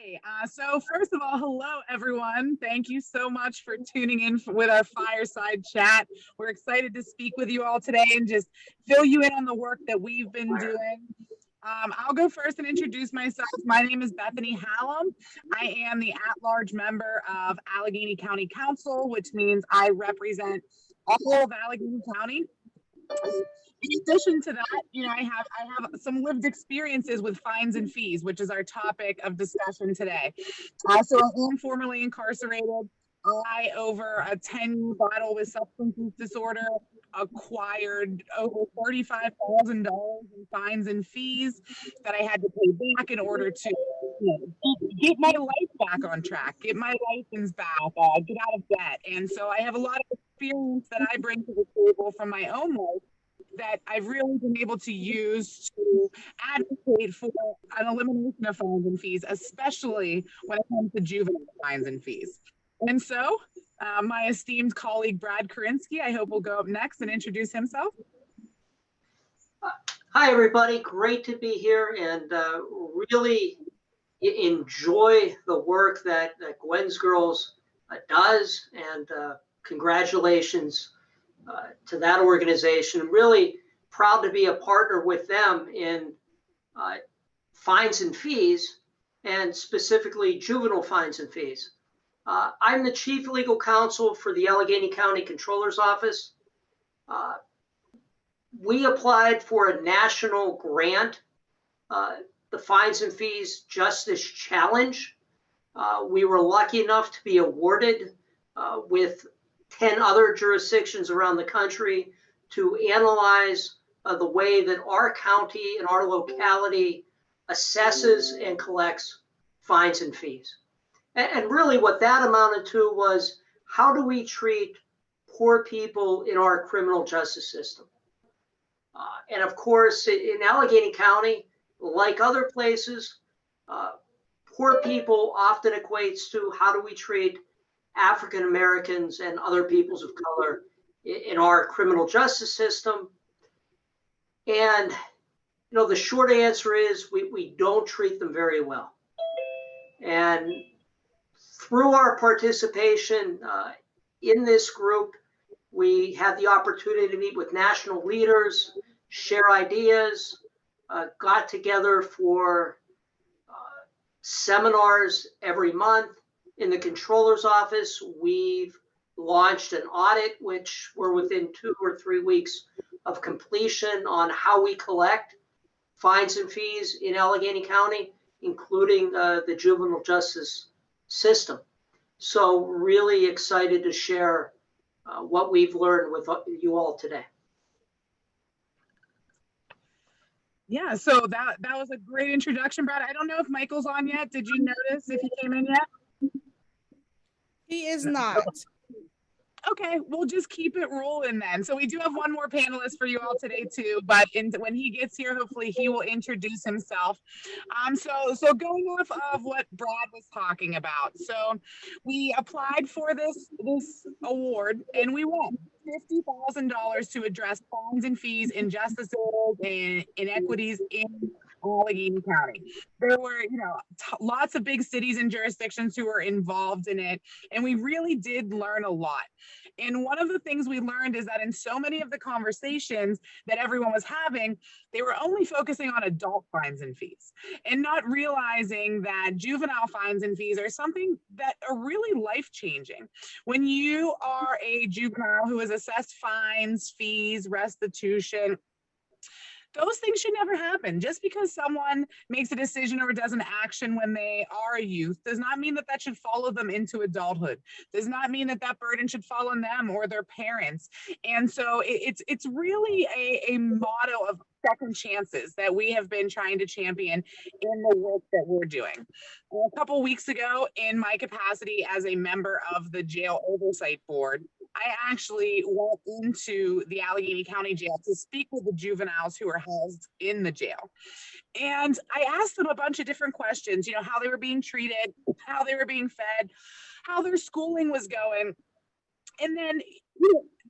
Hey, so first of all, hello everyone. Thank you so much for tuning in with our fireside chat. We're excited to speak with you all today and just fill you in on the work that we've been doing. I'll go first and introduce myself. My name is Bethany Hallam. I am the at-large member of Allegheny County Council, which means I represent all of Allegheny County. In addition to that, I have some lived experiences with fines and fees, which is our topic of discussion today. So I am formerly incarcerated. I, over a 10-year battle with substance use disorder, acquired over $35,000 in fines and fees that I had to pay back in order to get my life back on track, get my license back, get out of debt. And so I have a lot of experience that I bring to the table from my own life that I've really been able to use to advocate for an elimination of fines and fees, especially when it comes to juvenile fines and fees. And so my esteemed colleague, Brad Karinsky, I hope will go up next and introduce himself. Hi, everybody. Great to be here and really enjoy the work that Gwen's Girls does. And congratulations to that organization. I'm really proud to be a partner with them in fines and fees, and specifically juvenile fines and fees. I'm the Chief Legal Counsel for the Allegheny County Controller's Office. We applied for a national grant, the Fines and Fees Justice Challenge. We were lucky enough to be awarded with 10 other jurisdictions around the country to analyze the way that our county and our locality assesses and collects fines and fees. And really what that amounted to was, how do we treat poor people in our criminal justice system? And of course, in Allegheny County, like other places, poor people often equates to how do we treat African Americans and other peoples of color in our criminal justice system. And the short answer is we don't treat them very well. And through our participation in this group, we had the opportunity to meet with national leaders, share ideas, got together for seminars every month. In the Controller's Office, we've launched an audit, which we're within 2 or 3 weeks of completion, on how we collect fines and fees in Allegheny County, including the juvenile justice system. So really excited to share what we've learned with you all today. Yeah, so that was a great introduction, Brad. I don't know if Michael's on yet. Did you notice if he came in yet? He is not. Okay, we'll just keep it rolling then. So we do have one more panelist for you all today too, but when he gets here, hopefully he will introduce himself. So going off of what Brad was talking about, so we applied for this award and we won $50,000 to address fines and fees, injustices, and inequities in Allegheny County. There were, lots of big cities and jurisdictions who were involved in it, and we really did learn a lot. And one of the things we learned is that in so many of the conversations that everyone was having, they were only focusing on adult fines and fees and not realizing that juvenile fines and fees are something that are really life-changing. When you are a juvenile who is assessed fines, fees, restitution, those things should never happen. Just because someone makes a decision or does an action when they are a youth does not mean that that should follow them into adulthood. Does not mean that that burden should fall on them or their parents. And so it's really a motto of second chances that we have been trying to champion in the work that we're doing. A couple of weeks ago, in my capacity as a member of the Jail Oversight Board, I actually went into the Allegheny County Jail to speak with the juveniles who are housed in the jail. And I asked them a bunch of different questions, how they were being treated, how they were being fed, how their schooling was going. And then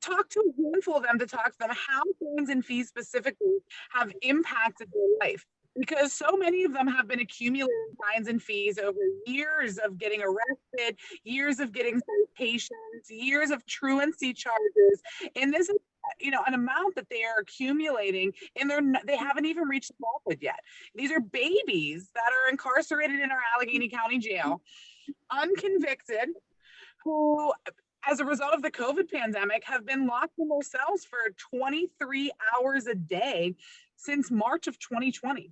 talk to a handful of them to talk to them how fines and fees specifically have impacted their life. because so many of them have been accumulating fines and fees over years of getting arrested, years of getting citations, years of truancy charges. And this is, an amount that they are accumulating, and they haven't even reached adulthood yet. These are babies that are incarcerated in our Allegheny County Jail, unconvicted, who, as a result of the COVID pandemic, have been locked in their cells for 23 hours a day since March of 2020.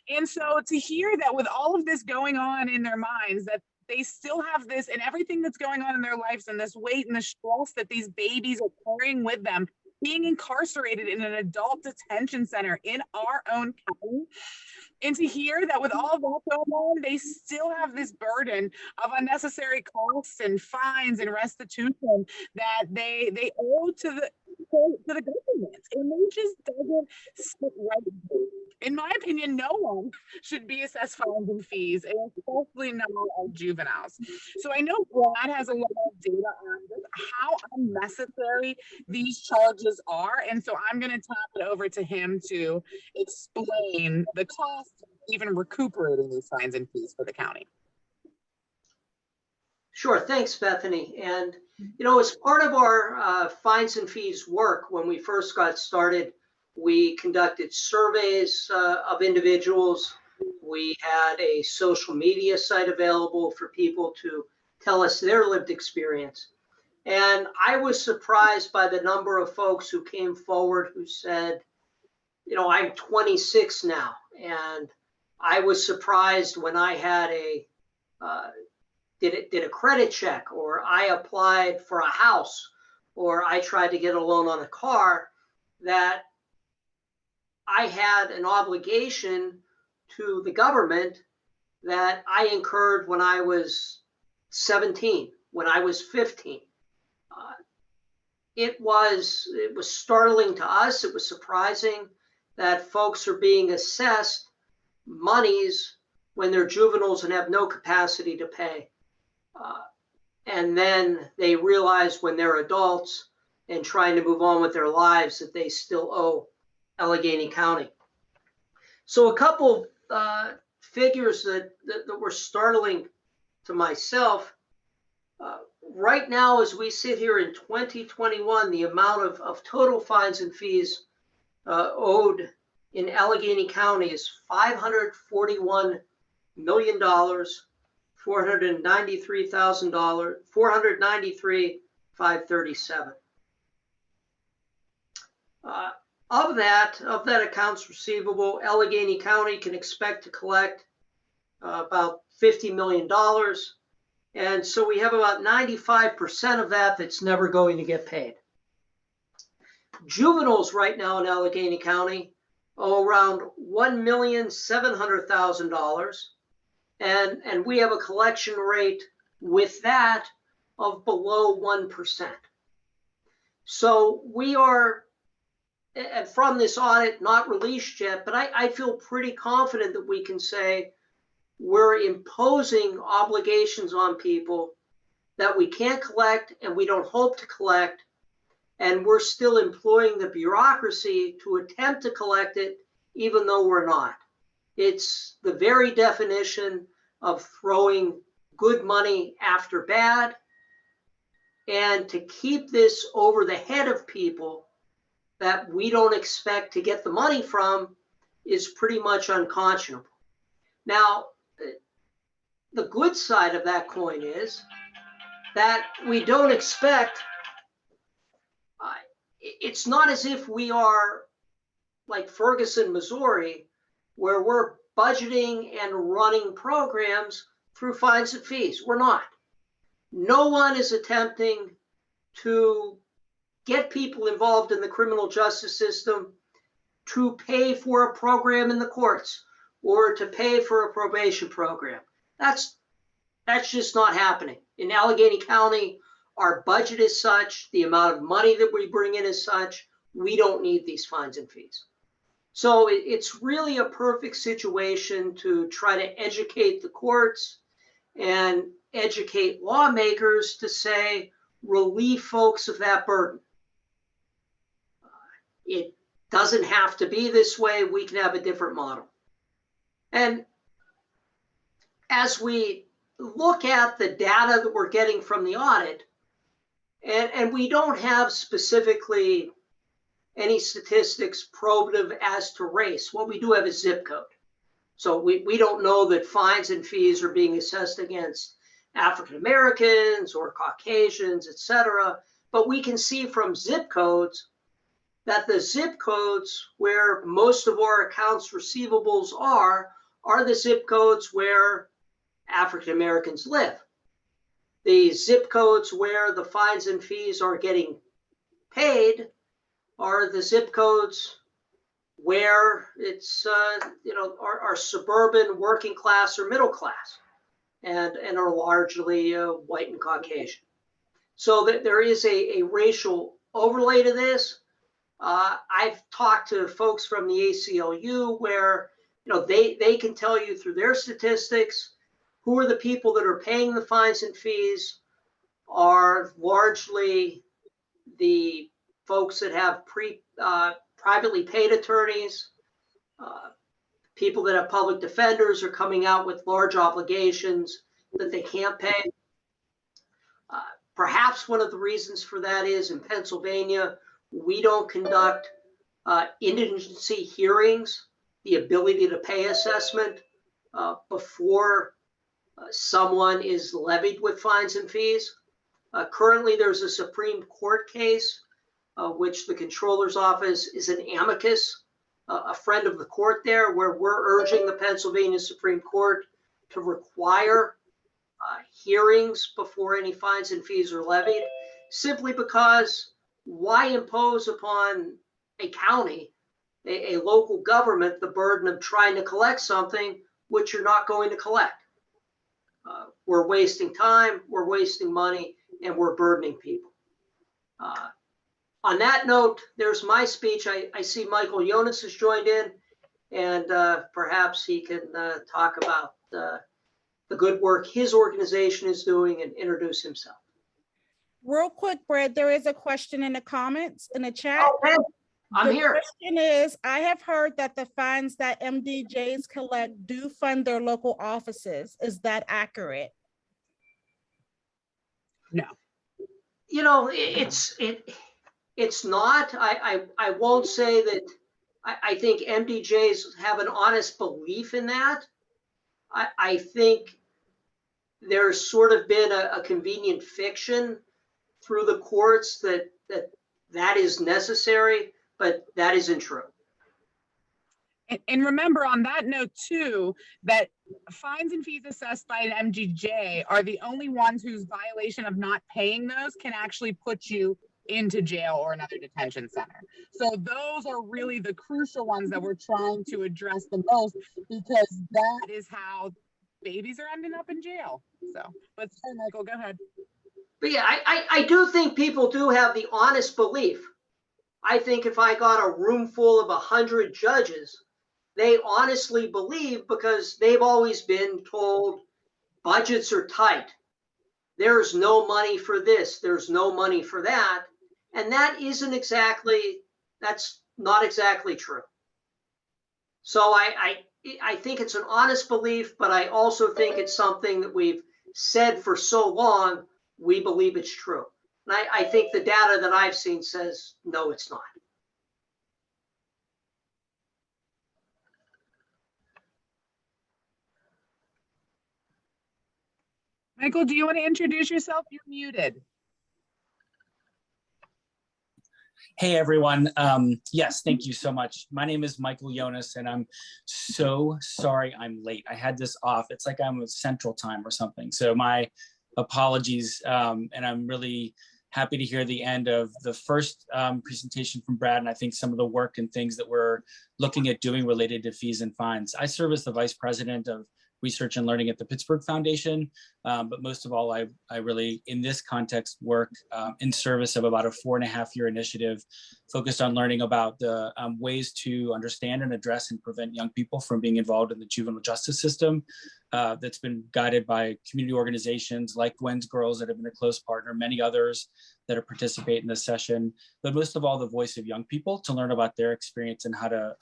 And so to hear that with all of this going on in their minds, that they still have this and everything that's going on in their lives and this weight and the stress that these babies are carrying with them, being incarcerated in an adult detention center in our own county, and to hear that with all of that going on, they still have this burden of unnecessary costs and fines and restitution that they owe to the government. And it just doesn't sit right with me. In my opinion, no one should be assessed fines and fees, and especially not all juveniles. So I know Brad has a lot of data on this, how unnecessary these charges are. And so I'm going to tap it over to him to explain the cost of even recuperating these fines and fees for the county. Sure, thanks, Bethany. And, as part of our fines and fees work, when we first got started, we conducted surveys of individuals. We had a social media site available for people to tell us their lived experience. And I was surprised by the number of folks who came forward who said, I'm 26 now. And I was surprised when I had did a credit check, or I applied for a house, or I tried to get a loan on a car, that I had an obligation to the government that I incurred when I was 17, when I was 15. It was startling to us. It was surprising that folks are being assessed monies when they're juveniles and have no capacity to pay. And then they realize when they're adults and trying to move on with their lives that they still owe Allegheny County. So a couple figures that were startling to myself. Right now, as we sit here in 2021, the amount of total fines and fees owed in Allegheny County is $541 million, $493,000, $493,537. Of that accounts receivable, Allegheny County can expect to collect about $50 million. And so we have about 95% of that that's never going to get paid. Juveniles right now in Allegheny County owe around $1,700,000. And we have a collection rate with that of below 1%. So we are, and from this audit, not released yet, but I feel pretty confident that we can say we're imposing obligations on people that we can't collect and we don't hope to collect, and we're still employing the bureaucracy to attempt to collect it, even though we're not. It's the very definition of throwing good money after bad, and to keep this over the head of people that we don't expect to get the money from is pretty much unconscionable. Now, the good side of that coin is that we don't expect, it's not as if we are like Ferguson, Missouri, where we're budgeting and running programs through fines and fees. We're not. No one is attempting to get people involved in the criminal justice system to pay for a program in the courts or to pay for a probation program. That's just not happening. In Allegheny County, our budget is such, the amount of money that we bring in is such, we don't need these fines and fees. So it's really a perfect situation to try to educate the courts and educate lawmakers to say, relieve folks of that burden. It doesn't have to be this way. We can have a different model. And as we look at the data that we're getting from the audit, and we don't have specifically any statistics probative as to race. What we do have is zip code. So we don't know that fines and fees are being assessed against African Americans or Caucasians, et cetera. But we can see from zip codes that the zip codes where most of our accounts receivables are the zip codes where African Americans live. The zip codes where the fines and fees are getting paid are the zip codes where it's are suburban, working class, or middle class, and are largely white and Caucasian. So that there is a racial overlay to this. I've talked to folks from the ACLU where they can tell you through their statistics who are the people that are paying the fines and fees are largely the folks that have privately paid attorneys. People that have public defenders are coming out with large obligations that they can't pay. Perhaps one of the reasons for that is in Pennsylvania, we don't conduct indigency hearings, the ability to pay assessment before someone is levied with fines and fees. Currently, there's a Supreme Court case which the Comptroller's Office is an amicus, a friend of the court there, where we're urging the Pennsylvania Supreme Court to require hearings before any fines and fees are levied, simply because why impose upon a county, a local government, the burden of trying to collect something which you're not going to collect? We're wasting time, we're wasting money, and we're burdening people. On that note, there's my speech. I see Michael Jonas has joined in, and perhaps he can talk about the good work his organization is doing and introduce himself. Real quick, Brad, there is a question in the comments, in the chat. Okay, I'm here. The question is, I have heard that the fines that MDJs collect do fund their local offices. Is that accurate? No. It's not. I won't say that. I think MDJs have an honest belief in that. I think there's sort of been a convenient fiction through the courts that is necessary, but that isn't true. And remember on that note too, that fines and fees assessed by an MDJ are the only ones whose violation of not paying those can actually put you into jail or another detention center. So those are really the crucial ones that we're trying to address the most, because that is how babies are ending up in jail. So, but sorry, Michael, go ahead. But yeah, I do think people do have the honest belief. I think if I got a room full of 100 judges, they honestly believe, because they've always been told budgets are tight. There's no money for this. There's no money for that. And that's not exactly true. So I think it's an honest belief, but I also think it's something that we've said for so long, we believe it's true. And I think the data that I've seen says, no, it's not. Michael, do you want to introduce yourself? You're muted. Hey, everyone. Yes, thank you so much. My name is Michael Jonas, and I'm so sorry I'm late. I had this off. It's like I'm with Central Time or something. So my apologies. And I'm really happy to hear the end of the first presentation from Brad, and I think some of the work and things that we're looking at doing related to fees and fines. I serve as the Vice President of Research and Learning at the Pittsburgh Foundation, but most of all, I really, in this context, work in service of about a 4.5-year initiative focused on learning about the ways to understand and address and prevent young people from being involved in the juvenile justice system. That's been guided by community organizations like Gwen's Girls that have been a close partner, many others that have participated in this session, but most of all, the voice of young people to learn about their experience and how to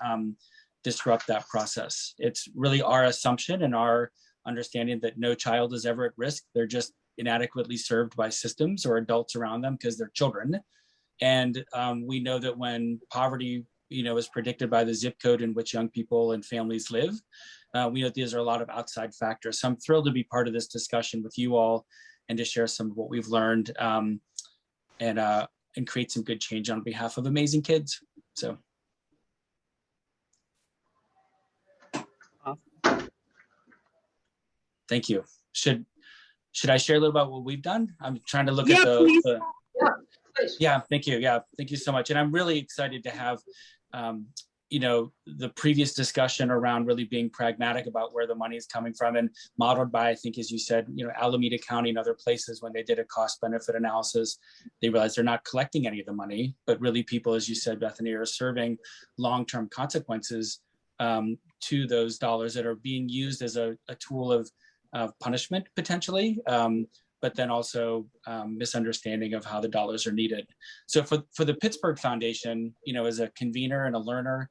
disrupt that process. It's really our assumption and our understanding that no child is ever at risk. They're just inadequately served by systems or adults around them because they're children. And we know that when poverty, is predicted by the zip code in which young people and families live, we know these are a lot of outside factors. So I'm thrilled to be part of this discussion with you all and to share some of what we've learned and create some good change on behalf of amazing kids. So. Thank you. Should I share a little about what we've done? I'm trying to look at the yeah, thank you. Yeah, thank you so much. And I'm really excited to have, the previous discussion around really being pragmatic about where the money is coming from and modeled by, I think, as you said, Alameda County and other places, when they did a cost benefit analysis, they realized they're not collecting any of the money, but really people, as you said, Bethany, are serving long-term consequences to those dollars that are being used as a tool of punishment potentially, but then also misunderstanding of how the dollars are needed. So for the Pittsburgh Foundation, as a convener and a learner,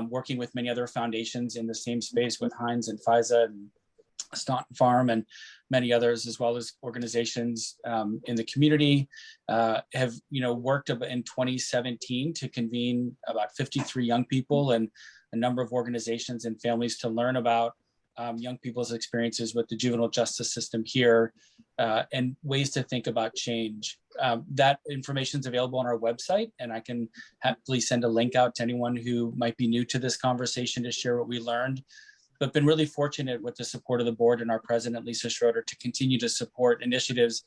working with many other foundations in the same space with Heinz and FISA and Staunton Farm and many others, as well as organizations in the community, have worked in 2017 to convene about 53 young people and a number of organizations and families to learn about young people's experiences with the juvenile justice system here and ways to think about change. That information is available on our website, and I can happily send a link out to anyone who might be new to this conversation to share what we learned. But been really fortunate with the support of the board and our president, Lisa Schroeder, to continue to support initiatives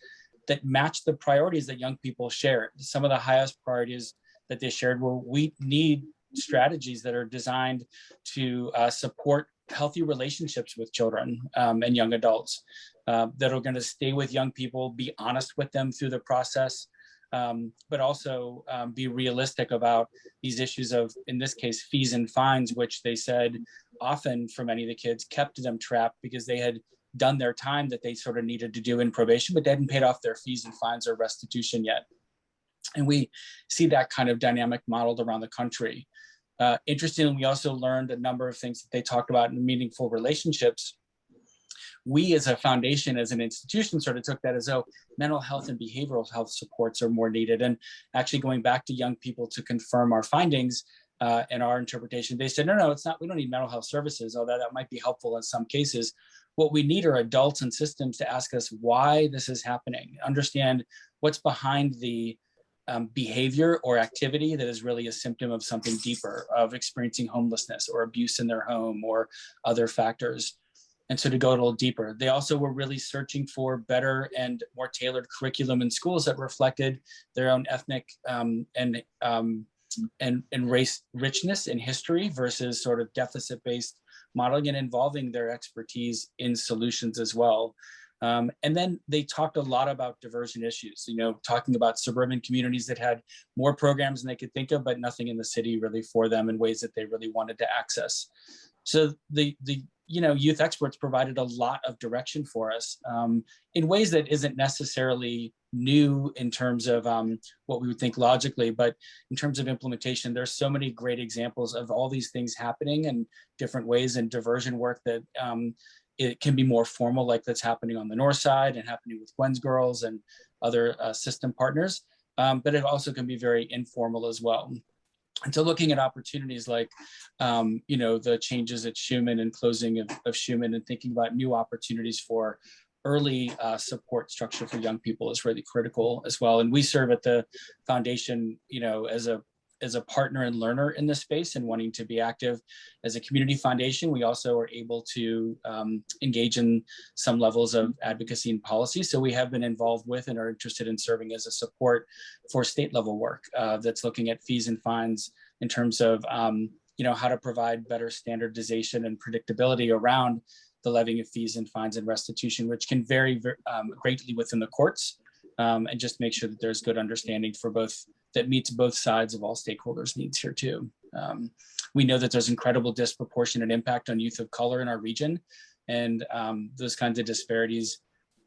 that match the priorities that young people shared. Some of the highest priorities that they shared were we need strategies that are designed to support healthy relationships with children and young adults that are going to stay with young people, be honest with them through the process, but also be realistic about these issues of, in this case, fees and fines, which they said often for many of the kids kept them trapped because they had done their time that they sort of needed to do in probation, but they hadn't paid off their fees and fines or restitution yet. And we see that kind of dynamic modeled around the country. Interestingly, we also learned a number of things that they talked about in meaningful relationships. We as a foundation, as an institution, sort of took that as though mental health and behavioral health supports are more needed. And actually going back to young people to confirm our findings and our interpretation, they said, no, it's not, we don't need mental health services, although that might be helpful in some cases. What we need are adults and systems to ask us why this is happening, understand what's behind the behavior or activity that is really a symptom of something deeper, of experiencing homelessness or abuse in their home or other factors. And so to go a little deeper, they also were really searching for better and more tailored curriculum in schools that reflected their own ethnic and race richness in history versus sort of deficit-based modeling and involving their expertise in solutions as well. And then they talked a lot about diversion issues, talking about suburban communities that had more programs than they could think of, but nothing in the city really for them in ways that they really wanted to access. So the youth experts provided a lot of direction for us in ways that isn't necessarily new in terms of what we would think logically, but in terms of implementation, there's so many great examples of all these things happening in different ways and diversion work that it can be more formal, like that's happening on the north side and happening with Gwen's Girls and other system partners, but it also can be very informal as well. And so looking at opportunities like, the changes at Schumann and closing of Schumann and thinking about new opportunities for early support structure for young people is really critical as well. And we serve at the foundation, as a partner and learner in this space and wanting to be active as a community foundation. We also are able to engage in some levels of advocacy and policy. So we have been involved with and are interested in serving as a support for state level work that's looking at fees and fines in terms of, how to provide better standardization and predictability around the levying of fees and fines and restitution, which can vary greatly within the courts, and just make sure that there's good understanding for both, that meets both sides of all stakeholders' needs here too. We know that there's incredible disproportionate impact on youth of color in our region, and those kinds of disparities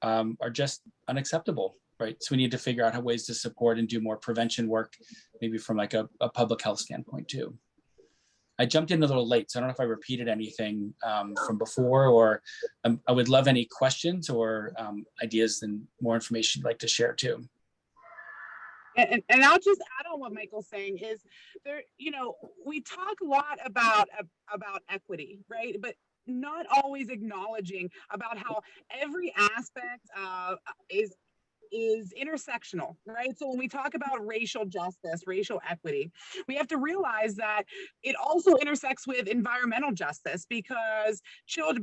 are just unacceptable, right? So we need to figure out ways to support and do more prevention work, maybe from like a public health standpoint too. I jumped in a little late, so I don't know if I repeated anything from before, or I would love any questions or ideas and more information you'd like to share too. And I'll just add on what Michael's saying is there, we talk a lot about equity, right? But not always acknowledging about how every aspect is intersectional, right? So when we talk about racial justice, racial equity, we have to realize that it also intersects with environmental justice, because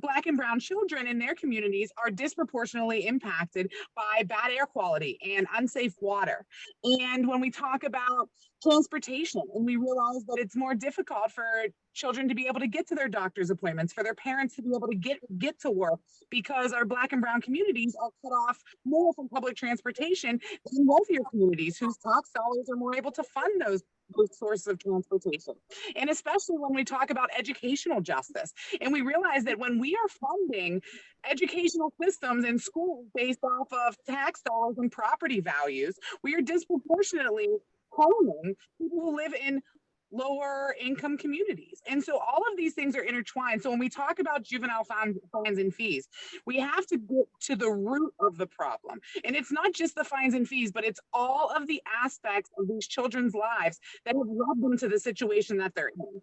Black and brown children in their communities are disproportionately impacted by bad air quality and unsafe water. And when we talk about transportation, and we realize that it's more difficult for children to be able to get to their doctor's appointments, for their parents to be able to get to work, because our Black and brown communities are cut off more from public transportation than wealthier communities whose tax dollars are more able to fund those sources of transportation. And especially when we talk about educational justice, and we realize that when we are funding educational systems in schools based off of tax dollars and property values, we are disproportionately harming people who live in lower income communities. And so all of these things are intertwined. So when we talk about juvenile fines and fees, we have to get to the root of the problem. And it's not just the fines and fees, but it's all of the aspects of these children's lives that have led them to the situation that they're in.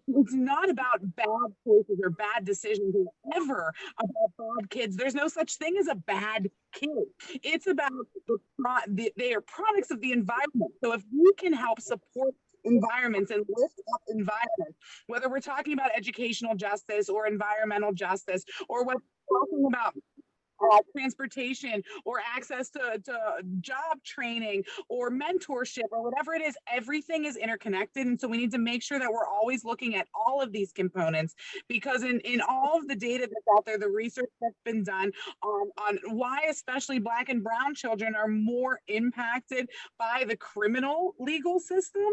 It's not about bad choices or bad decisions. It's never about bad kids. There's no such thing as a bad kid. It's about they are products of the environment. So if we can help support environments and lift up environments, whether we're talking about educational justice or environmental justice, or what we're talking about transportation or access to job training or mentorship or whatever it is, everything is interconnected. And so we need to make sure that we're always looking at all of these components, because in all of the data that's out there, the research that's been done on why especially Black and brown children are more impacted by the criminal legal system,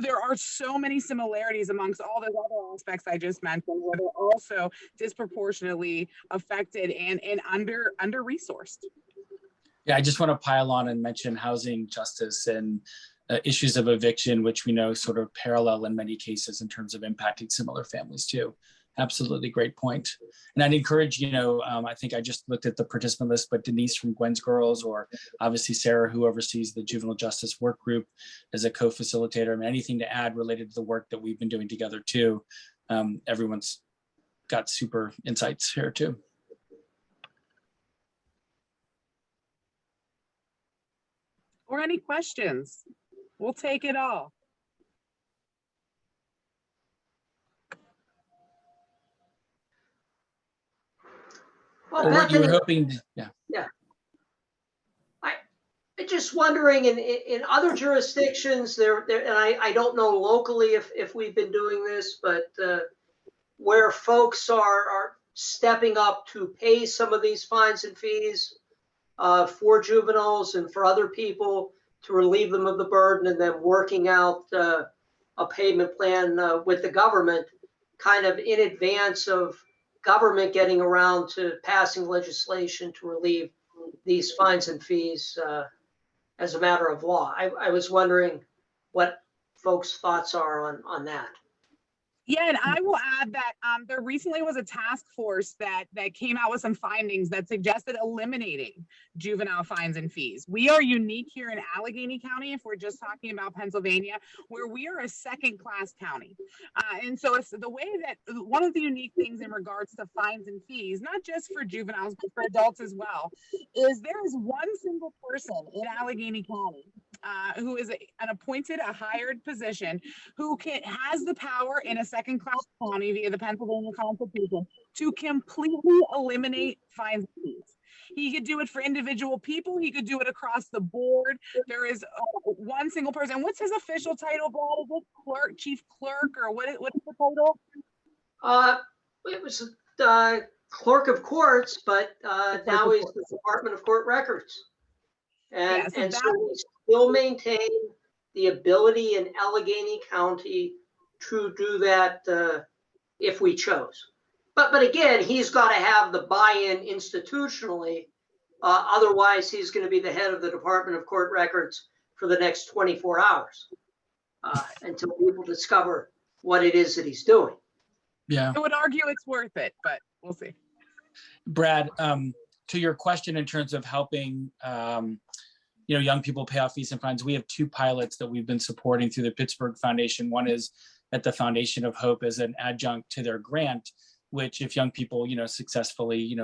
there are so many similarities amongst all those other aspects I just mentioned, where they're also disproportionately affected and under-resourced. Yeah, I just want to pile on and mention housing justice and issues of eviction, which we know sort of parallel in many cases in terms of impacting similar families too. Absolutely great point. And I'd encourage, I think I just looked at the participant list, but Denise from Gwen's Girls, or obviously Sarah, who oversees the Juvenile Justice Work Group as a co-facilitator, and anything to add related to the work that we've been doing together too. Everyone's got super insights here too. Or any questions? We'll take it all. Well, or what you were Bethany, hoping, yeah. I'm just wondering, in other jurisdictions, and I don't know locally if we've been doing this, but where folks are stepping up to pay some of these fines and fees for juveniles and for other people to relieve them of the burden, and then working out a payment plan with the government, kind of in advance of government getting around to passing legislation to relieve these fines and fees as a matter of law. I was wondering what folks' thoughts are on that. Yeah, and I will add that there recently was a task force that came out with some findings that suggested eliminating juvenile fines and fees. We are unique here in Allegheny County, if we're just talking about Pennsylvania, where we are a second-class county. And so it's the way that one of the unique things in regards to fines and fees, not just for juveniles, but for adults as well, is there is one single person in Allegheny County who is an appointed, a hired position, who has the power in a second-class county via the Pennsylvania Constitution to completely eliminate fines and fees. He could do it for individual people. He could do it across the board. There is one single person. What's his official title, Brad? Is it clerk, chief clerk, or what is the title? It was clerk of courts, but now he's the Department of Court Records. And so we still maintain the ability in Allegheny County to do that if we chose. But again, he's got to have the buy-in institutionally. Otherwise, he's going to be the head of the Department of Court Records for the next 24 hours until people discover what it is that he's doing. Yeah. I would argue it's worth it, but we'll see. Brad, to your question in terms of helping young people pay off fees and fines, we have two pilots that we've been supporting through the Pittsburgh Foundation. One is at the Foundation of Hope as an adjunct to their grant, which if young people, successfully,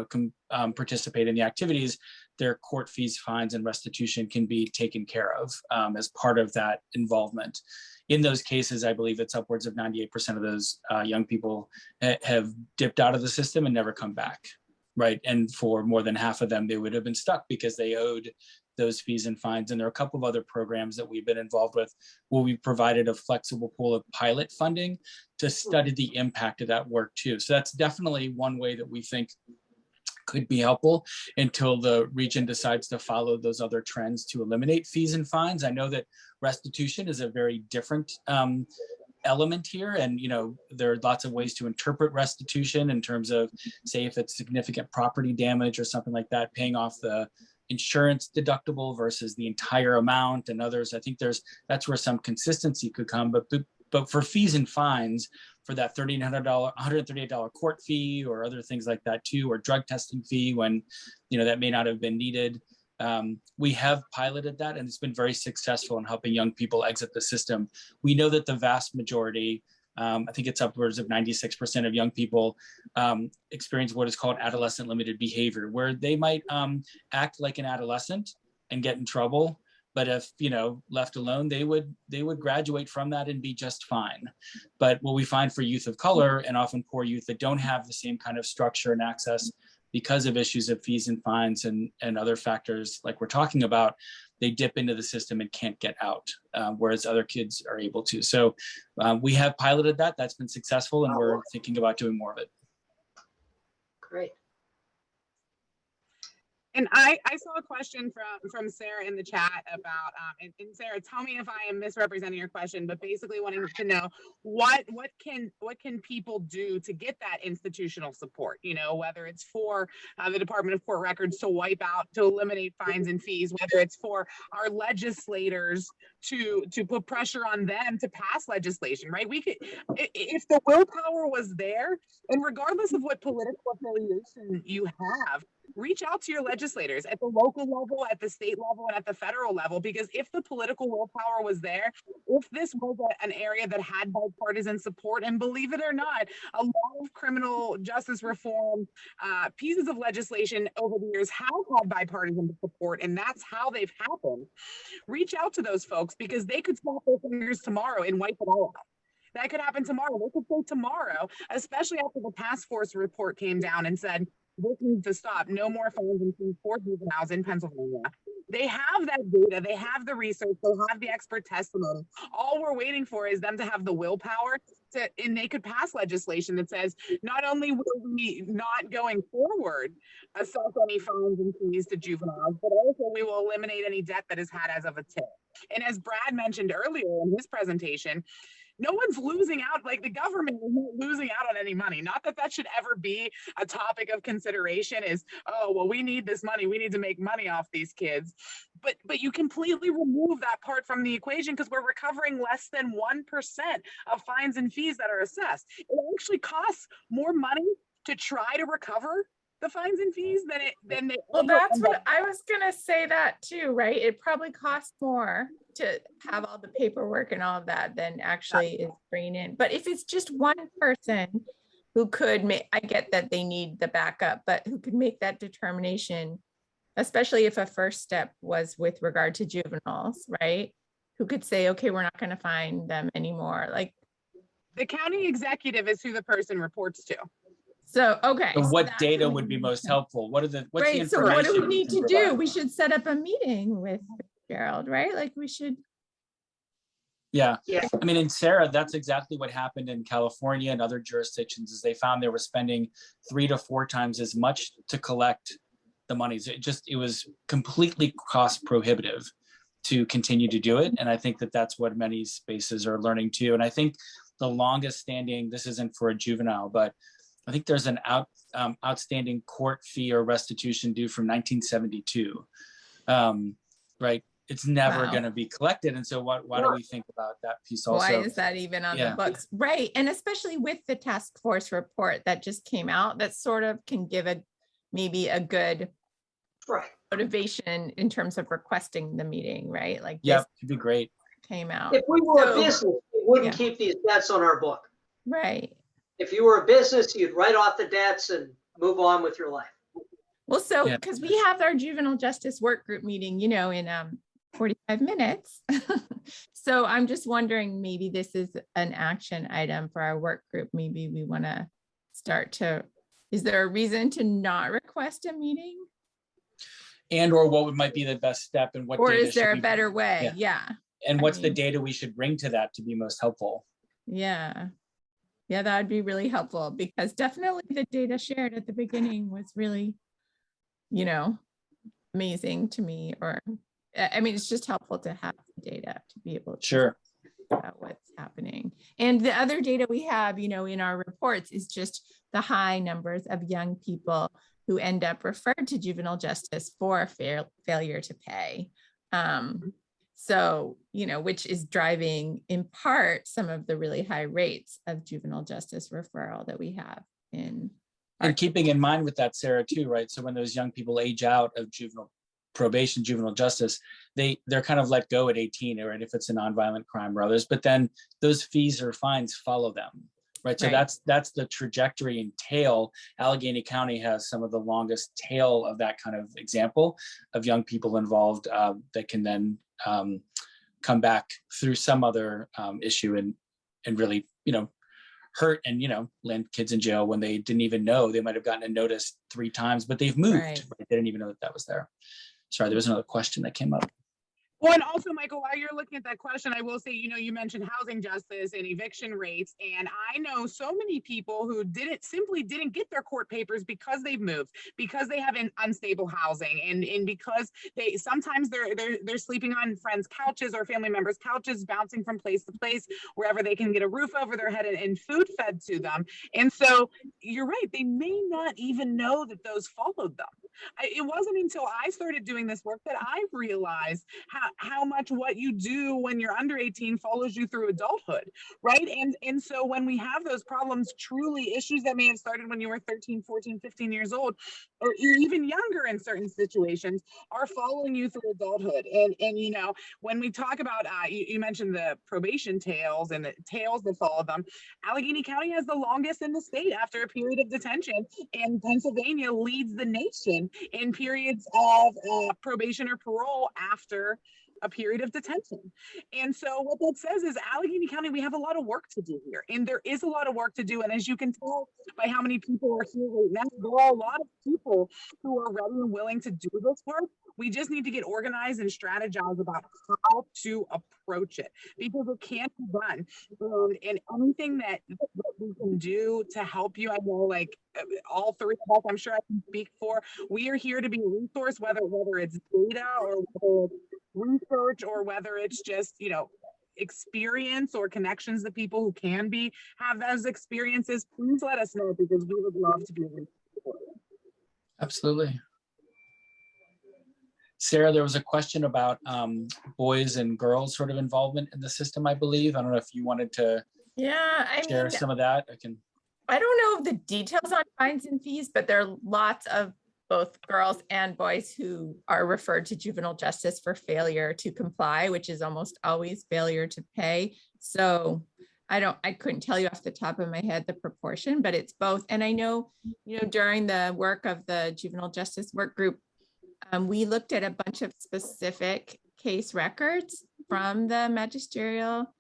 participate in the activities, their court fees, fines, and restitution can be taken care of as part of that involvement. In those cases, I believe it's upwards of 98% of those young people have dipped out of the system and never come back, right? And for more than half of them, they would have been stuck because they owed those fees and fines. And there are a couple of other programs that we've been involved with where we provided a flexible pool of pilot funding to study the impact of that work too. So that's definitely one way that we think could be helpful until the region decides to follow those other trends to eliminate fees and fines. I know that restitution is a very different element here. And, there are lots of ways to interpret restitution in terms of, say, if it's significant property damage or something like that, paying off the insurance deductible versus the entire amount and others. I think that's where some consistency could come. But for fees and fines, for that $138 court fee or other things like that too, or drug testing fee when, that may not have been needed. We have piloted that and it's been very successful in helping young people exit the system. We know that the vast majority, I think it's upwards of 96% of young people experience what is called adolescent limited behavior, where they might act like an adolescent and get in trouble. But if, left alone, they would graduate from that and be just fine. But what we find for youth of color and often poor youth that don't have the same kind of structure and access because of issues of fees and fines and other factors like we're talking about, they dip into the system and can't get out, whereas other kids are able to. So we have piloted that. That's been successful, and we're thinking about doing more of it. Great. And I saw a question from Sarah in the chat about, and Sarah, tell me if I am misrepresenting your question, but basically wanting to know what can people do to get that institutional support, whether it's for the Department of Court Records to wipe out, to eliminate fines and fees, whether it's for our legislators to put pressure on them to pass legislation, right? We could, if the willpower was there, and regardless of what political affiliation you have, reach out to your legislators at the local level, at the state level, and at the federal level, because if the political willpower was there, if this was an area that had bipartisan support, and believe it or not, a lot of criminal justice reform pieces of legislation over the years have had bipartisan support, and that's how they've happened. Reach out to those folks because they could snap their fingers tomorrow and wipe it all out. That could happen tomorrow. They could say tomorrow, especially after the task force report came down and said, this needs to stop. No more fines and fees for juveniles in Pennsylvania. They have that data. They have the research. They have the expert testimony. All we're waiting for is them to have the willpower and they could pass legislation that says, not only will we not going forward assess any fines and fees to juveniles, but also we will eliminate any debt that is had as of a tip. And as Brad mentioned earlier in his presentation, no one's losing out, like the government is not losing out on any money. Not that that should ever be a topic of consideration is, oh, well, we need this money. We need to make money off these kids. But you completely remove that part from the equation because we're recovering less than 1% of fines and fees that are assessed. It actually costs more money to try to recover the fines and fees than they. Well, that's what I was gonna say that too, right? It probably costs more to have all the paperwork and all of that than actually is bringing in. But if it's just one person who could make, I get that they need the backup, but who could make that determination, especially if a first step was with regard to juveniles, right? Who could say, okay, we're not gonna fine them anymore. Like the county executive is who the person reports to. So, okay. So what data would be most helpful? What's the information? So what do we need to provide? do? We should set up a meeting with Gerald, right? Like we should. Yeah. Yeah. I mean, in Sarah, that's exactly what happened in California and other jurisdictions is they found they were spending 3 to 4 times as much to collect the monies. It was completely cost prohibitive to continue to do it. And I think that that's what many spaces are learning too. And I think the longest standing, this isn't for a juvenile, but I think there's an outstanding court fee or restitution due from 1972, right? it's never Wow. going to be collected. And so why do we think about that piece also? Why is that even on the books? Right. And especially with the task force report that just came out, that sort of can give maybe a good motivation in terms of requesting the meeting, right? Like, yeah, it'd be great. Came out. If we were a business, we wouldn't keep these debts on our book. Right. If you were a business, you'd write off the debts and move on with your life. Well, so because we have our juvenile justice work group meeting, in 45 minutes. So I'm just wondering, maybe this is an action item for our work group. Maybe we want to is there a reason to not request a meeting? And or what might be the best step, and what or is there a better way? Yeah. And what's the data we should bring to that to be most helpful? Yeah, that would be really helpful, because definitely the data shared at the beginning was really, amazing to me. Or, I mean, it's just helpful to have the data to be able to figure out what's happening. And the other data we have, in our reports is just the high numbers of young people who end up referred to juvenile justice for failure to pay. So, which is driving in part some of the really high rates of juvenile justice referral that we have in. And keeping in mind with that, Sarah, too, right? So when those young people age out of juvenile probation, juvenile justice, they're kind of let go at 18, right? If it's a nonviolent crime or others, but then those fees or fines follow them. Right. So that's the trajectory and tail. Allegheny County has some of the longest tail of that kind of example of young people involved that can then come back through some other issue and really, hurt and, land kids in jail when they didn't even know. They might have gotten a notice 3 times, but they've moved. Right. They didn't even know that was there. Sorry, there was another question that came up. Well, and also, Michael, while you're looking at that question, I will say, you mentioned housing justice and eviction rates. And I know so many people who simply didn't get their court papers because they've moved, because they have unstable housing, and because sometimes they're sleeping on friends' couches or family members' couches, bouncing from place to place, wherever they can get a roof over their head and food fed to them. And so you're right, they may not even know that those followed them. It wasn't until I started doing this work that I realized how much what you do when you're under 18 follows you through adulthood, right? And so when we have those problems, truly issues that may have started when you were 13, 14, 15 years old, or even younger in certain situations, are following you through adulthood. And when we talk about, you mentioned the probation tails and the tails that follow them, Allegheny County has the longest in the state after a period of detention, and Pennsylvania leads the nation in periods of probation or parole after a period of detention. And so what that says is, Allegheny County, we have a lot of work to do here, and there is a lot of work to do. And as you can tell by how many people are here right now, there are a lot of people who are ready and willing to do this work. We just need to get organized and strategize about how to approach it, because it can't be done. And anything that we can do to help you, I know, like all 3 of us, I'm sure I can speak for, we are here to be a resource, whether it's data or whether it's research or whether it's just, experience or connections to people who can have those experiences. Please let us know, because we would love to be a resource. Absolutely. Sarah, there was a question about boys and girls sort of involvement in the system, I believe. I don't know if you wanted to share some of that. I don't know the details on fines and fees, but there are lots of both girls and boys who are referred to juvenile justice for failure to comply, which is almost always failure to pay. So I couldn't tell you off the top of my head the proportion, but it's both. And I know, during the work of the juvenile justice work group, we looked at a bunch of specific case records from the magisterial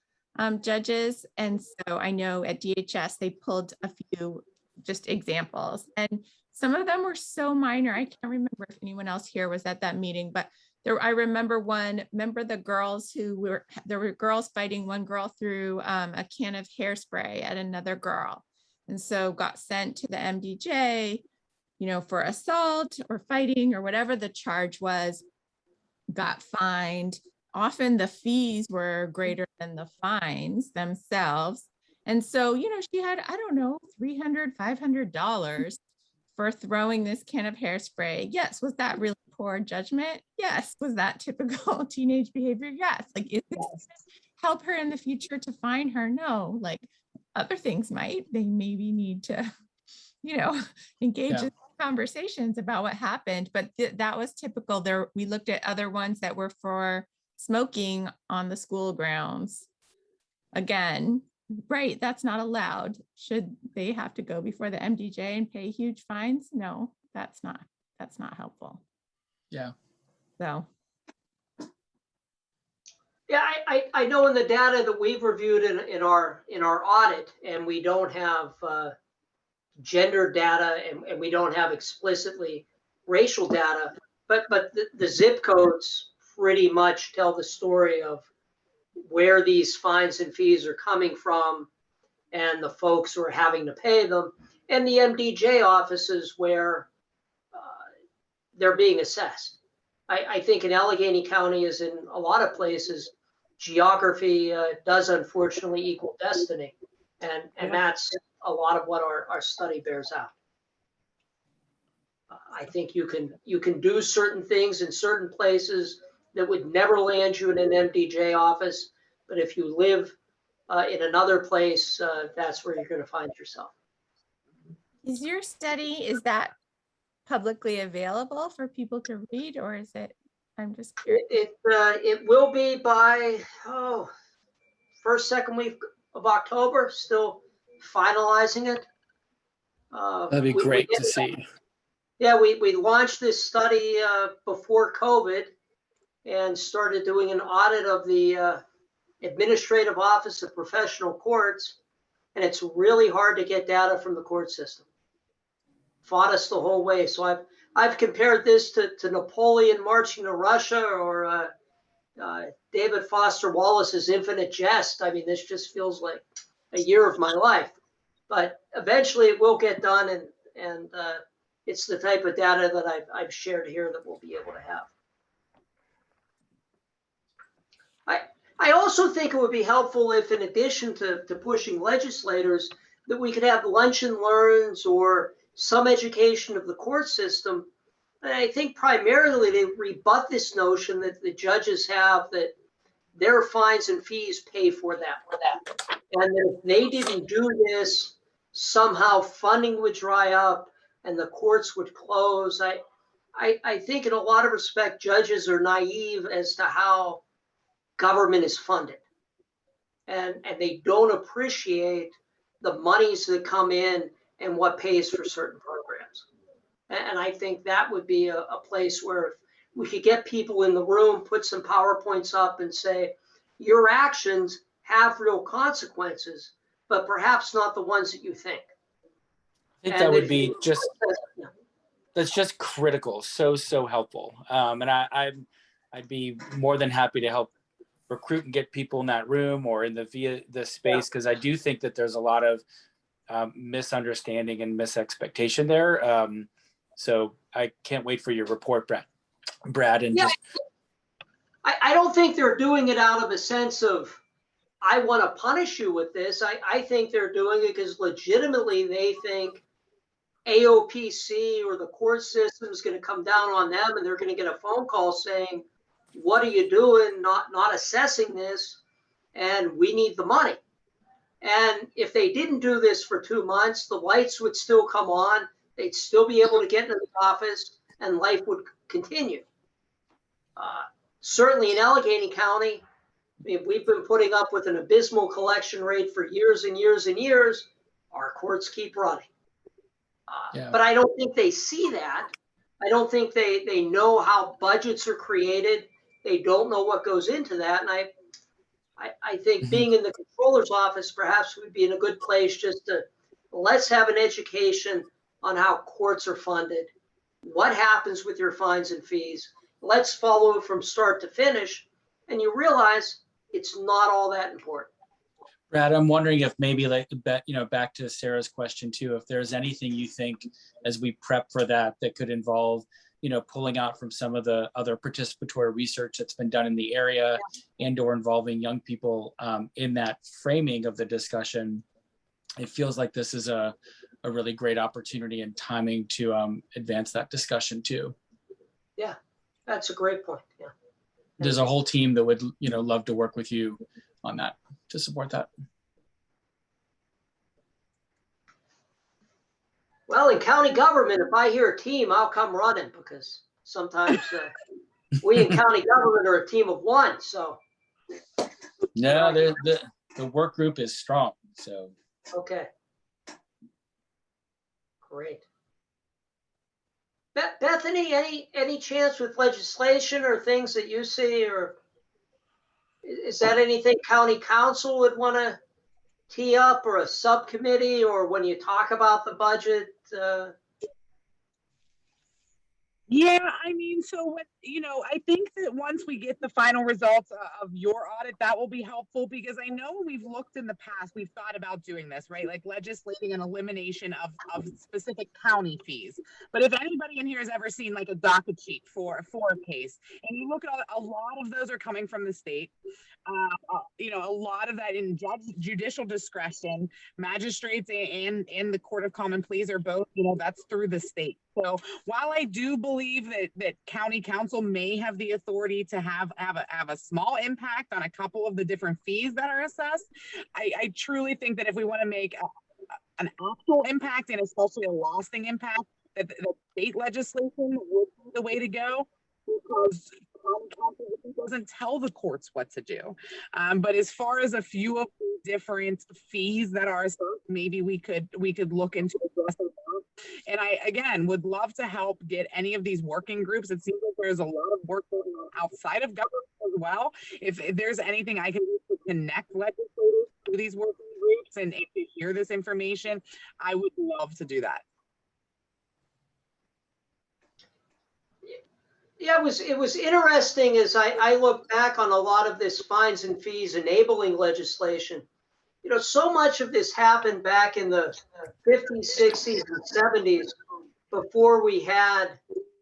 judges. And so I know at DHS, they pulled a few just examples, and some of them were so minor. I can't remember if anyone else here was at that meeting, but I remember the girls there were girls fighting. One girl threw a can of hairspray at another girl, and so got sent to the MDJ, for assault or fighting or whatever the charge was, got fined. Often the fees were greater than the fines themselves. And so, she had, I don't know, $300, $500 for throwing this can of hairspray. Yes, was that really poor judgment? Yes. Was that typical teenage behavior? Yes. Like, is this gonna help her in the future to find her? No. Like, other things might. They maybe need to, engage in conversations about what happened. But that was typical. There, we looked at other ones that were for smoking on the school grounds. Again, right, that's not allowed. Should they have to go before the MDJ and pay huge fines? No, that's not helpful. Yeah. So. Yeah, I know in the data that we've reviewed in our audit, and we don't have gender data, and we don't have explicitly racial data, but the zip codes pretty much tell the story of where these fines and fees are coming from and the folks who are having to pay them, and the MDJ offices where they're being assessed. I think in Allegheny County, as in a lot of places, geography does unfortunately equal destiny. And that's a lot of what our study bears out. I think you can do certain things in certain places that would never land you in an MDJ office. But if you live in another place, that's where you're going to find yourself. Is your study, is that publicly available for people to read, or is it, I'm just curious. It will be by, first, second week of October, still finalizing it. That'd be great to see. Yeah, we launched this study before COVID and started doing an audit of the Administrative Office of Professional Courts, and it's really hard to get data from the court system. Fought us the whole way. So I've compared this to Napoleon marching to Russia, or David Foster Wallace's Infinite Jest. I mean, this just feels like a year of my life. But eventually it will get done, and it's the type of data that I've shared here that we'll be able to have. I also think it would be helpful if, in addition to pushing legislators, that we could have lunch and learns or some education of the court system. And I think primarily they rebut this notion that the judges have that their fines and fees pay for that. And that if they didn't do this, somehow funding would dry up and the courts would close. I think in a lot of respect, judges are naive as to how government is funded. And they don't appreciate the monies that come in and what pays for certain programs. And I think that would be a place where we could get people in the room, put some PowerPoints up and say, your actions have real consequences, but perhaps not the ones that you think. I think that would be that's just critical. So helpful. And I'd be more than happy to help recruit and get people in that room or in the space, because I do think that there's a lot of misunderstanding and misexpectation there. So I can't wait for your report, Brad. And I don't think they're doing it out of a sense of, I want to punish you with this. I think they're doing it because legitimately they think AOPC or the court system is going to come down on them, and they're going to get a phone call saying, what are you doing, not assessing this, and we need the money. And if they didn't do this for 2 months, the lights would still come on, they'd still be able to get into the office, and life would continue. Certainly in Allegheny County, we've been putting up with an abysmal collection rate for years and years and years. Our courts keep running. But I don't think they see that. I don't think they know how budgets are created. They don't know what goes into that. And I think being in the controller's office perhaps would be in a good place just to, let's have an education on how courts are funded, what happens with your fines and fees. Let's follow it from start to finish. And you realize it's not all that important. Brad, I'm wondering if maybe back to Sarah's question too, if there's anything you think as we prep for that could involve, pulling out from some of the other participatory research that's been done in the area and or involving young people in that framing of the discussion. It feels like this is a really great opportunity and timing to advance that discussion too. Yeah, That's a great point. Yeah. There's a whole team that would, love to work with you on that, to support that. Well, in county government, if I hear a team, I'll come running, because sometimes we in county government are a team of one. So no, the work group is strong. So okay, great. Bethany, any chance with legislation or things that you see, or is that anything county council would want to tee up, or a subcommittee, or when you talk about the budget? Yeah, I mean, so what, I think that once we get the final results of your audit, that will be helpful, because I know when we've looked in the past, we've thought about doing this, right? Like legislating an elimination of specific county fees. But if anybody in here has ever seen like a docket sheet for a case, and you look at a lot of those are coming from the state. A lot of that in judicial discretion, magistrates and the Court of Common Pleas are both, that's through the state. So while I do believe that county council may have the authority to have a small impact on a couple of the different fees that are assessed, I truly think that if we want to make an actual impact, and especially a lasting impact, that the state legislation would be the way to go, because doesn't tell the courts what to do. But as far as a few of the different fees that are assessed, maybe we could look into addressing that. And I, again, would love to help get any of these working groups. It seems like there's a lot of work going on outside of government as well. If there's anything I can do to connect legislators to these working groups and to hear this information, I would love to do that. Yeah, it was interesting as I look back on a lot of this fines and fees enabling legislation. So much of this happened back in the 50s, 60s, and 70s, before we had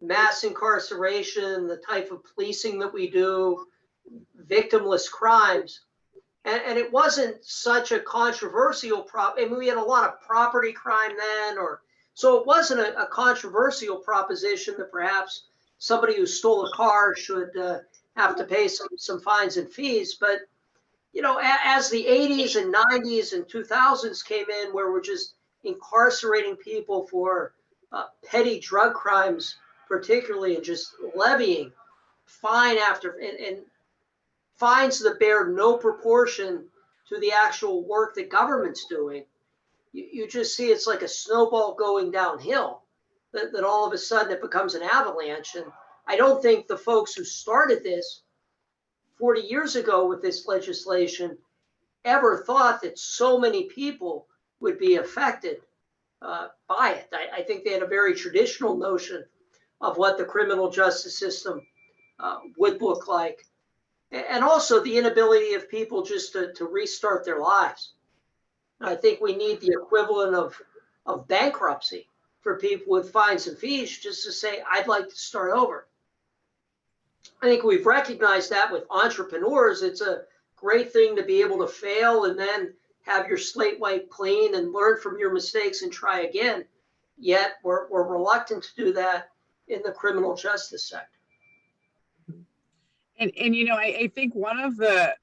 mass incarceration, the type of policing that we do, victimless crimes. And it wasn't such a controversial problem. I mean, we had a lot of property crime then, so it wasn't a controversial proposition that perhaps somebody who stole a car should have to pay some fines and fees. But, as the 80s and 90s and 2000s came in, where we're just incarcerating people for petty drug crimes, particularly, and just levying fine after, and fines that bear no proportion to the actual work that government's doing, you just see it's like a snowball going downhill. That all of a sudden it becomes an avalanche. And I don't think the folks who started this 40 years ago with this legislation ever thought that so many people would be affected by it. I think they had a very traditional notion of what the criminal justice system would look like. And also the inability of people just to restart their lives. I think we need the equivalent of bankruptcy for people with fines and fees, just to say, I'd like to start over. I think we've recognized that with entrepreneurs. It's a great thing to be able to fail and then have your slate wiped clean and learn from your mistakes and try again. Yet we're reluctant to do that in the criminal justice sector. And I think one of the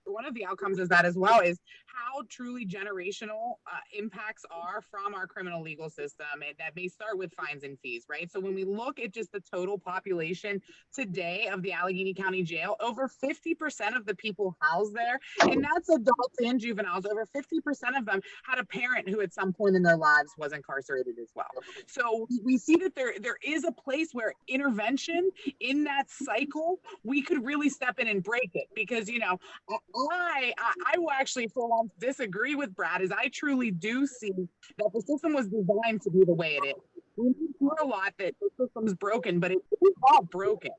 outcomes of that as well is how truly generational impacts are from our criminal legal system, and that may start with fines and fees, right? So when we look at just the total population today of the Allegheny County Jail, over 50% of the people housed there, and that's adults and juveniles, over 50% of them had a parent who at some point in their lives was incarcerated as well. So we see that there is a place where intervention in that cycle, we could really step in and break it, because I will actually for once disagree with Brad, as I truly do see that the system was designed to be the way it is. We hear a lot that the system's broken, but it's not broken.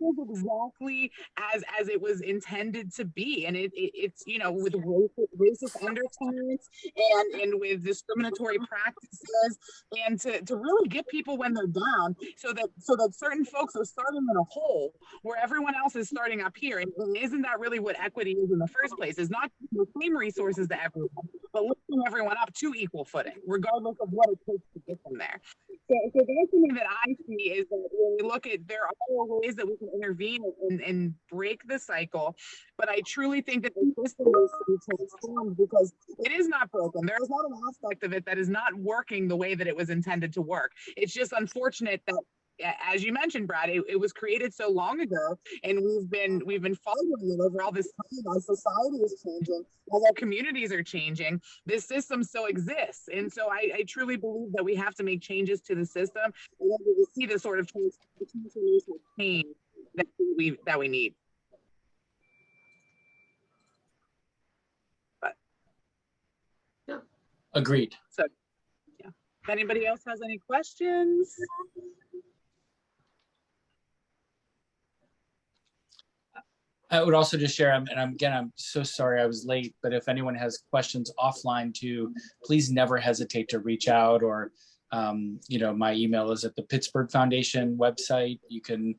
It is exactly as it was intended to be, and it's with racist undertones and with discriminatory practices, and to really get people when they're down, so that certain folks are starting in a hole where everyone else is starting up here. And isn't that really what equity is in the first place? Is not the same resources to everyone, but lifting everyone up to equal footing, regardless of what it takes to get them there. So that's something that I see, is that when we look at, there are ways that we can to intervene and break the cycle. But I truly think that the system needs to be transformed because it is not broken. There is not an aspect of it that is not working the way that it was intended to work. It's just unfortunate that, as you mentioned, Brad, it was created so long ago, and we've been following it over all this time. As society is changing, as our communities are changing, this system still exists. And so I truly believe that we have to make changes to the system in order to see the sort of transformational change that we need. But yeah, Agreed. So yeah, if anybody else has any questions. I would also just share, and I'm so sorry I was late, but if anyone has questions offline too, please never hesitate to reach out, or, my email is at the Pittsburgh Foundation website. You can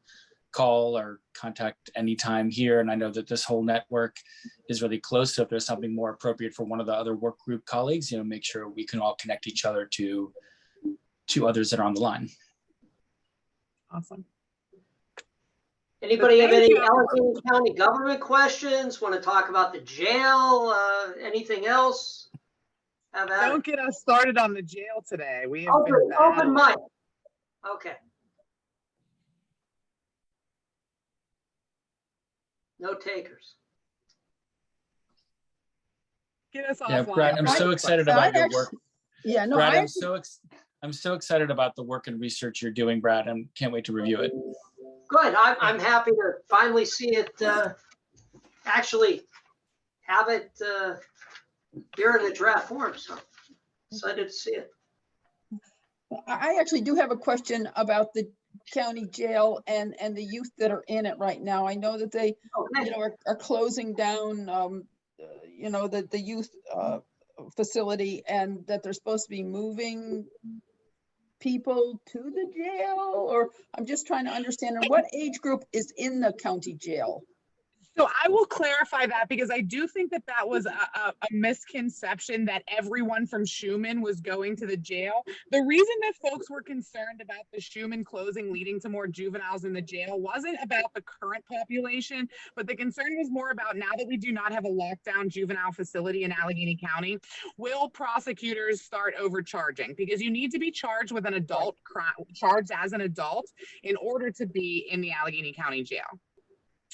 call or contact anytime here. And I know that this whole network is really close. So if there's something more appropriate for one of the other work group colleagues, make sure we can all connect each other to others that are on the line. Awesome. Anybody have any Allegheny County government questions? Want to talk about the jail? Anything else? Don't get us started on the jail today. We have open mic. Okay. No takers. Get us Yeah, offline. Brad, I'm so excited about your work. Yeah, no, Brad, I'm so excited about the work and research you're doing, Brad. I can't wait to review it. Good. I'm happy to finally see it actually have it here in a draft form. So excited to see it. I actually do have a question about the county jail and the youth that are in it right now. I know that they, are closing down, the youth facility, and that they're supposed to be moving people to the jail, or I'm just trying to understand what age group is in the county jail. So I will clarify that, because I do think that was a misconception that everyone from Schumann was going to the jail. The reason that folks were concerned about the Schumann closing leading to more juveniles in the jail wasn't about the current population, but the concern was more about, now that we do not have a lockdown juvenile facility in Allegheny County, will prosecutors start overcharging? Because you need to be charged with an adult crime, charged as an adult, in order to be in the Allegheny County jail.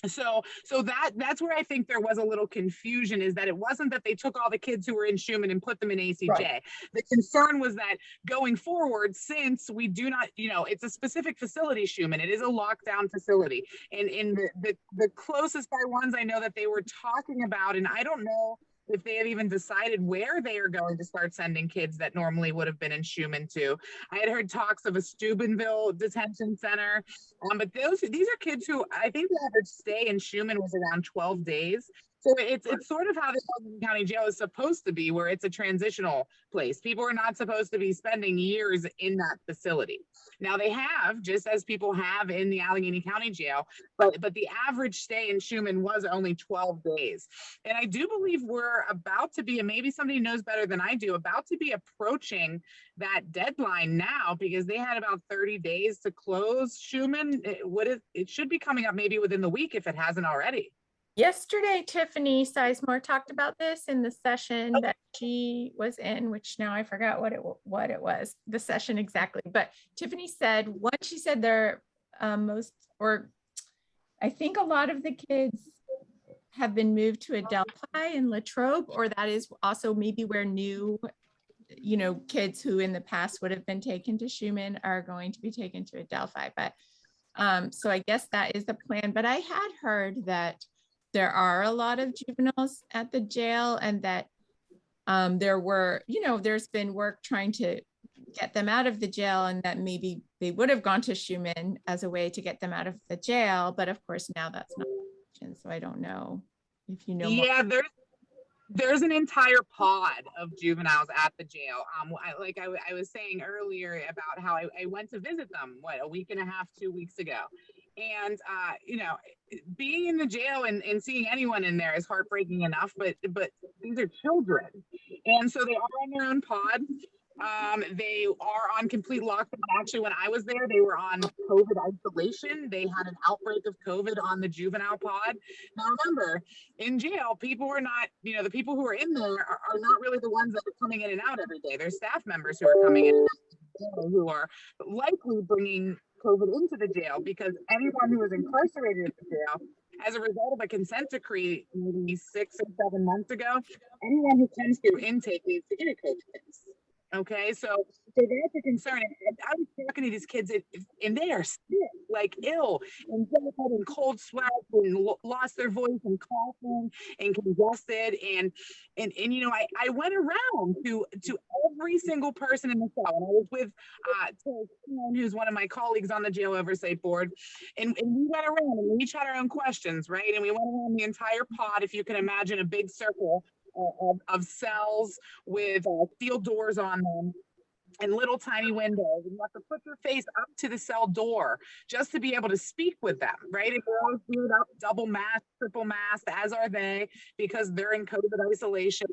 So that's where I think there was a little confusion, is that it wasn't that they took all the kids who were in Schumann and put them in ACJ. Right. The concern was that going forward, since we do not, it's a specific facility, Schumann, it is a lockdown facility. And in the closest by ones I know that they were talking about, and I don't know if they have even decided where they are going to start sending kids that normally would have been in Schumann to. I had heard talks of a Steubenville detention center, but these are kids who, I think the average stay in Schumann was around 12 days. So it's sort of how the Allegheny County Jail is supposed to be, where it's a transitional place. People are not supposed to be spending years in that facility. Now they have, just as people have in the Allegheny County Jail, but the average stay in Schumann was only 12 days. And I do believe we're about to be, and maybe somebody knows better than I do, about to be approaching that deadline now, because they had about 30 days to close Schumann. It should be coming up maybe within the week, if it hasn't already. Yesterday, Tiffany Sizemore talked about this in the session that she was in, which now I forgot what it was, the session exactly. But Tiffany said, once she said they're I think a lot of the kids have been moved to Adelphi and Latrobe, or that is also maybe where new, kids who in the past would have been taken to Schumann are going to be taken to Adelphi. But so I guess that is the plan. But I had heard that there are a lot of juveniles at the jail, and that there's been work trying to get them out of the jail, and that maybe they would have gone to Schumann as a way to get them out of the jail. But of course, now that's not an option. So I don't know if you know. Yeah, there's an entire pod of juveniles at the jail. I was saying earlier about how I went to visit them, a week and a half, 2 weeks ago. And, being in the jail and seeing anyone in there is heartbreaking enough, but these are children. And so they are on their own pod. They are on complete lockdown. Actually, when I was there, they were on COVID isolation. They had an outbreak of COVID on the juvenile pod. Now, remember, in jail, people are not, the people who are in there are not really the ones that are coming in and out every day. They're staff members who are coming in and out, who are likely bringing COVID into the jail, because anyone who was incarcerated at the jail, as a result of a consent decree maybe 6 or 7 months ago, anyone who comes through intake needs to get a COVID test. Okay, so that's a concern. And I was talking to these kids, and they are sick, like ill, and having cold sweats, and lost their voice, and coughing, and congested, and I went around to every single person in the cell, and I was with who's one of my colleagues on the jail oversight board, and we went around, and we each had our own questions, right? And we went around the entire pod, if you can imagine a big circle of cells with steel doors on them and little tiny windows, and you have to put your face up to the cell door just to be able to speak with them, right? And they're all geared up, double mask, triple mask, as are they, because they're in COVID isolation.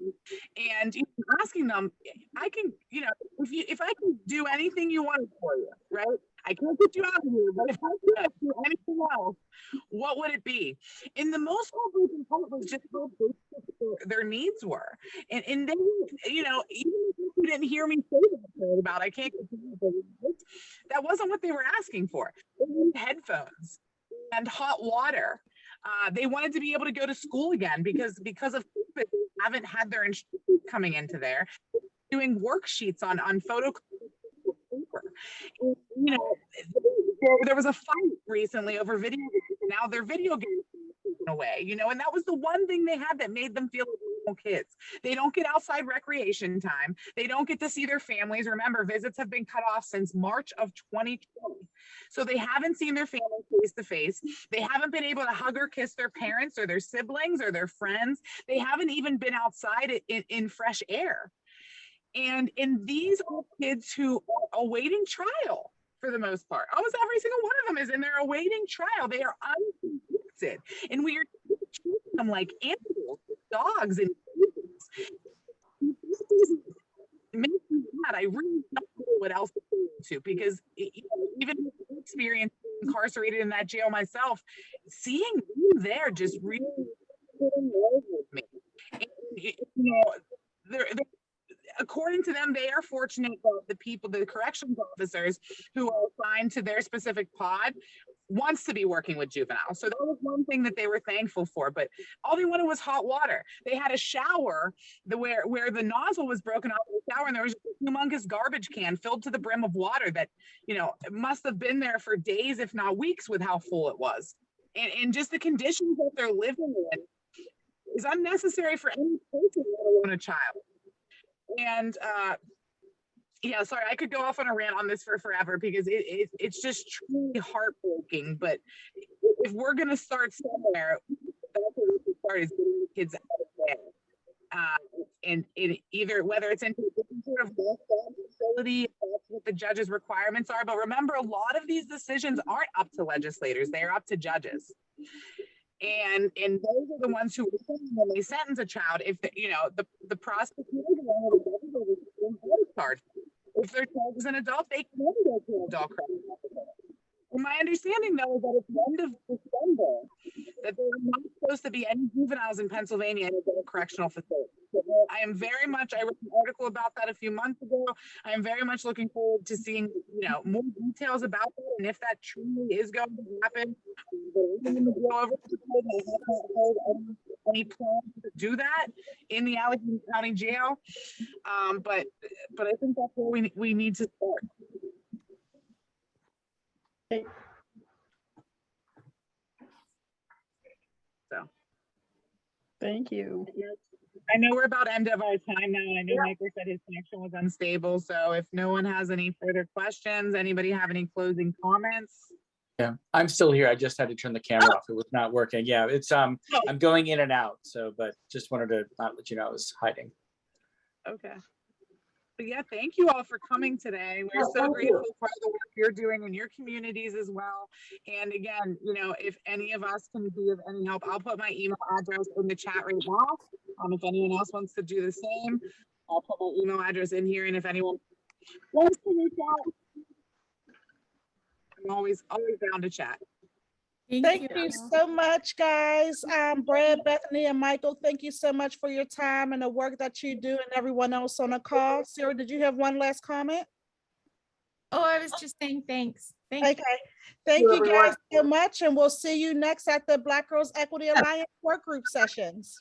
And asking them, I can, if I can do anything you want for you, right? I can't get you out of here, but if I could do anything else, what would it be? And the most heartbreaking part was just how basic their needs were. And then, even if you didn't hear me say that about, I can't get you, that wasn't what they were asking for. They needed headphones and hot water. They wanted to be able to go to school again because of COVID, they haven't had their instructors coming into there, doing worksheets on photo paper. And, there was a fight recently over video games, and now their video games are taken away, and that was the one thing they had that made them feel like little kids. They don't get outside recreation time. They don't get to see their families. Remember, visits have been cut off since March of 2020. So they haven't seen their families face to face. They haven't been able to hug or kiss their parents or their siblings or their friends. They haven't even been outside in fresh air. And these are kids who are awaiting trial for the most part. Almost every single one of them is in there awaiting trial. They are unconvicted. And we are treating them like animals, dogs, and makes me mad. I really don't know what else to say to, because even experience incarcerated in that jail myself, seeing you there just really with me. And, they're according to them, they are fortunate that the corrections officers who are assigned to their specific pod wants to be working with juveniles. So that was one thing that they were thankful for, but all they wanted was hot water. They had a shower where the nozzle was broken off of the shower, and there was a humongous garbage can filled to the brim of water that, it must have been there for days, if not weeks, with how full it was. And just the conditions that they're living in is unnecessary for any person, let alone a child. And sorry, I could go off on a rant on this for forever, because it's just truly heartbreaking. But if we're going to start somewhere, that's where we should start, is getting the kids out of there. And either whether it's into a different sort of facility, if that's what the judge's requirements are. But remember, a lot of these decisions aren't up to legislators, they're up to judges. And those are the ones who, when they sentence a child, if the prosecutor, if they're charged as an adult, they can go to adult correctional facility. And my understanding, though, is that at the end of December, that there are not supposed to be any juveniles in Pennsylvania in adult correctional facility. So I wrote an article about that a few months ago. I am very much looking forward to seeing, more details about that, and if that truly is going to happen. Any plans to do that in the Allegheny County Jail, but I think that's where we need to start. Okay. So, Thank you. I know we're about end of our time now, and I know Michael said his connection was unstable. So if no one has any further questions, anybody have any closing comments? Yeah, I'm still here. I just had to turn the camera off. It was not working. Yeah, it's I'm going in and out. So, but just wanted to not let you know I was hiding. Okay. But yeah, thank you all for coming today. We're so grateful for the work you're doing in your communities as well. And again, if any of us can be of any help, I'll put my email address in the chat right now. If anyone else wants to do the same, I'll put my email address in here. And if anyone wants to reach out, I'm always down to chat. Thank you so much, guys. Brad, Bethany, and Michael, thank you so much for your time and the work that you do, and everyone else on the call. Sarah, did you have one last comment? Oh, I was just saying thanks. Thank you. Okay. Thank you guys so much, and we'll see you next at the Black Girls Equity Alliance work group sessions.